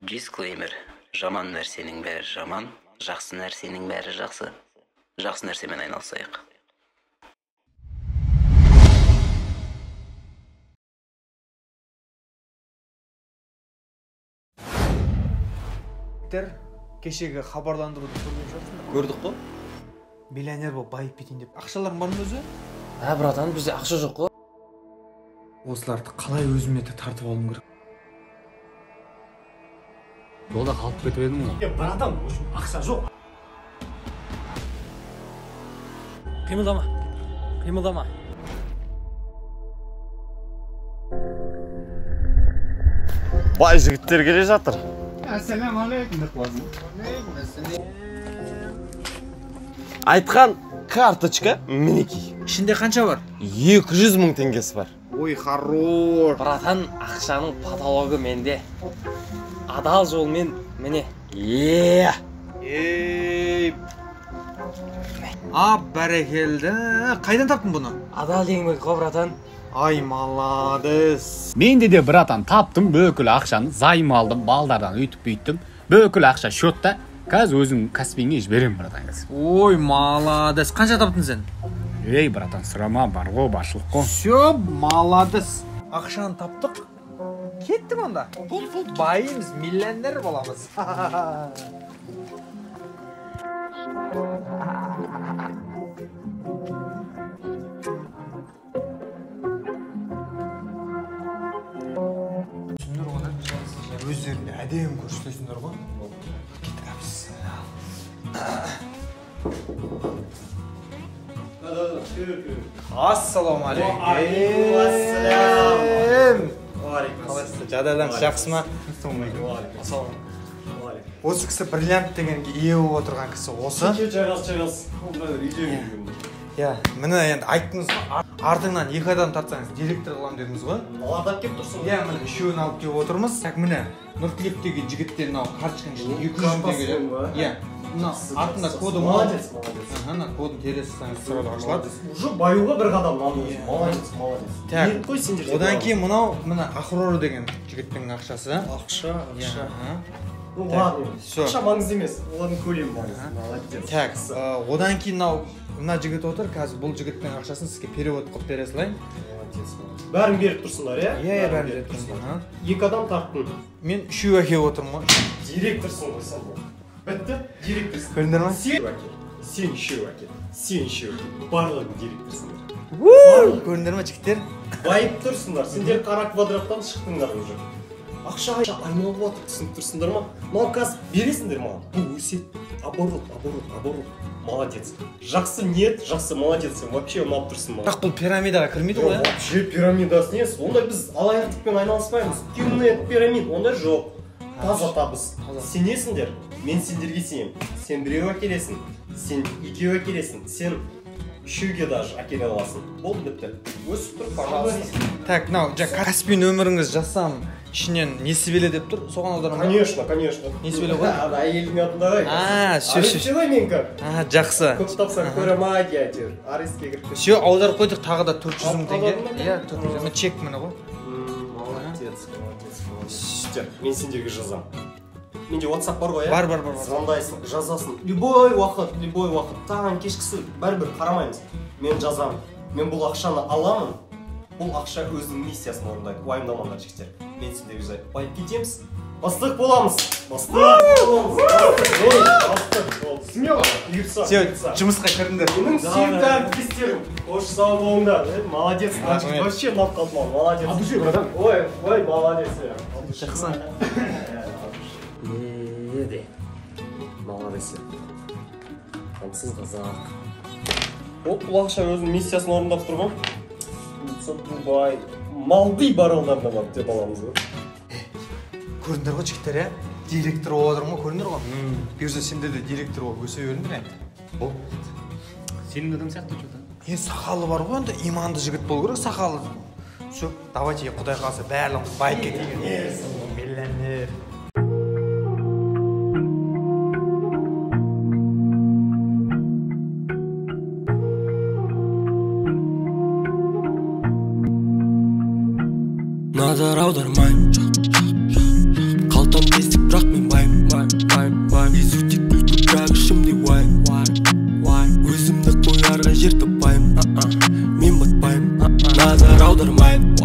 Disclaimer. Жаман нәрсенің бәрі жаман, жақсы нәрсенің бәрі жақсы. Жақсы нәрсемен айналысайық. Кешегі хабарландыруды көрген жоқсың? Көрдік қой. Миллионер болып байып кетейін деп. Ақшаларың бар ма өзі? Братан, бізде ақша жоқ қой. Осыларды қалай өзіме тартып алуым керек? Жолда қалып кетіп едім ғой. Братан, ақша жоқ. Қимылдама. Бай жігіттер келе жатыр. Ассалямалейкум. Айтқан карточка мінекей. Ішінде қанша бар? 200 мың теңгесі бар. Ой, хорош. Братан, ақшаның потологы менде. Адал жолмен міне. Бәрекелді. Қайдан таптың бұны? Адал еңбек қой, братан. Ай, маладес. Менде де братан таптым, бөкіл ақшаны займ алдым, балдардан өйтіп бүйттім. Бөкіл ақша счетта. Қазір өзің кәсіпіңе жіберем, братан. Ой, маладес. Қанша таптың сен? Ей, братан, сұрама, бар ғой, баршылық қой. Все, маладес. Ақшаны таптық. Кеттік онда. Пұл байымыз, миллионер боламыз. Түсіндір оны. Өздерінде әдем көрсетесіңдер ғой. Кетіп Ассалаумағалейкум. Қалайсыз? Жадайларыңыз жақсы ма? Осы кісі бриллиант дегенге ие болып отырған кісі осы. Жайғас. Міне енді айттыңыз ғой, артыңнан 2 адам тартсаңыз директор қылам дедіңіз ғой. Алардап кеп тұрсың. Міне үшеуін алып келіп отырмыз. Міне Нұртілектегі жігіттер мынау карточканың ішінде 200 теңге. Мына артында коды Молодец. Ана кодын тересіңіз сразу ашылады. Уже баюға бір қадам намыз. Молодец. Так, одан кейін мынау мына Ахрор деген жігіттің ақшасы. Ақша. Ну ладно. Всё. Ақша маңызды емес. Олардың көлемі маңызды. Молодец. Так, одан кейін мына жігіт отыр. Қазір бұл жігіттің ақшасын сізге перевод қылып бере салайын. Бәрін беріп тұрсыңдар, иә? Иә, бәрін беріп тұрсыңдар. 2 адам тарттың. Мен үшеу әкеліп отырмын ғой. Директорсың ғой сен. Бітті? Директорсың. Көрдіңдер ма? Сен үшеу әкел. Сен үшеу. Барлығын директорсыңдар. Көрдіңдер ма жігіттер? Байып тұрсыңдар. Сендер қара квадраттан шықтыңдар уже. Ақша айналып жатыр, түсініп тұрсыңдар ма? Мынау қазір бересіңдер маған. Бұл өсет. Оборот. Молодец. Жақсы ниет, жақсы молодец. Сен вообще ұнап тұрсың маған. Бірақ бұл пирамидаға кірмейді ғой, Вообще пирамидасы несі? Ондай біз алаяқтықпен айналыспаймыз. Темный пирамид, ондай жоқ. Таза табыс. Сенесіңдер, мен сендерге сенемін. Сен біреу әкелесің, сен 2 әкелесің, сен 3-ге даже әкеле аласың. Болды, бітті. Өсіп тұр, пожалуйста. Так, мынау каспий нөміріңіз жазсам ішінен несібеле деп тұр, соған аударамын. Конечно. Несібеле ғой? Әйелдің атында ғой. Сөз. ғой менікі. Жақсы. Көп тапсаң көре магия әйтеуір. Арестке кіріп кетті. Все, аударып қойдық, тағы да 400 мың теңге. Иә, 400 мың. Чек міне ғой. Молодец. Мен сендерге жазам. Менде WhatsApp бар ғой, Бар. Звондайсың, жазасың. Любой уақыт. Таңнан кешкісі бәрібір қарамаймыз. Мен жазам. Мен бұл ақшаны аламын. Бұл ақша өзінің миссиясын орындайды. Уайымдамаңдар жігіттер. Мен сендерге байып кетеміз. Бастық боламыз. Смело. Жұмысқа кірдіңдер. Менің сүйікті әріптестерім. Қош сау болыңдар. Молодец. Вообще ұнап қалдым. Молодец. От души, братан. Ой, молодец. Жақсы. Молодец. Қамсыз қазақ. Бұл ақша өзінің миссиясын орындап тұрған. Дубай. Малдив аралдарына барып деп аламыз ғой. Көрдіңдер ғой жігіттер, иә? Директор болып отырмын ғой, көрдіңдер ғой? Бұйырса сендер де директор болып өсе беріңдер енді. Сенің адам сияқты что-то. Сақалы бар ғой, енді иманды жігіт болу керек, сақалы. Все, давайте Құдай қаласа барлығымыз байып кетейік. Миллионер. назар аудармайм қалтам тесік бірақ жер таппаймын мен батпаймын назар аудармаймын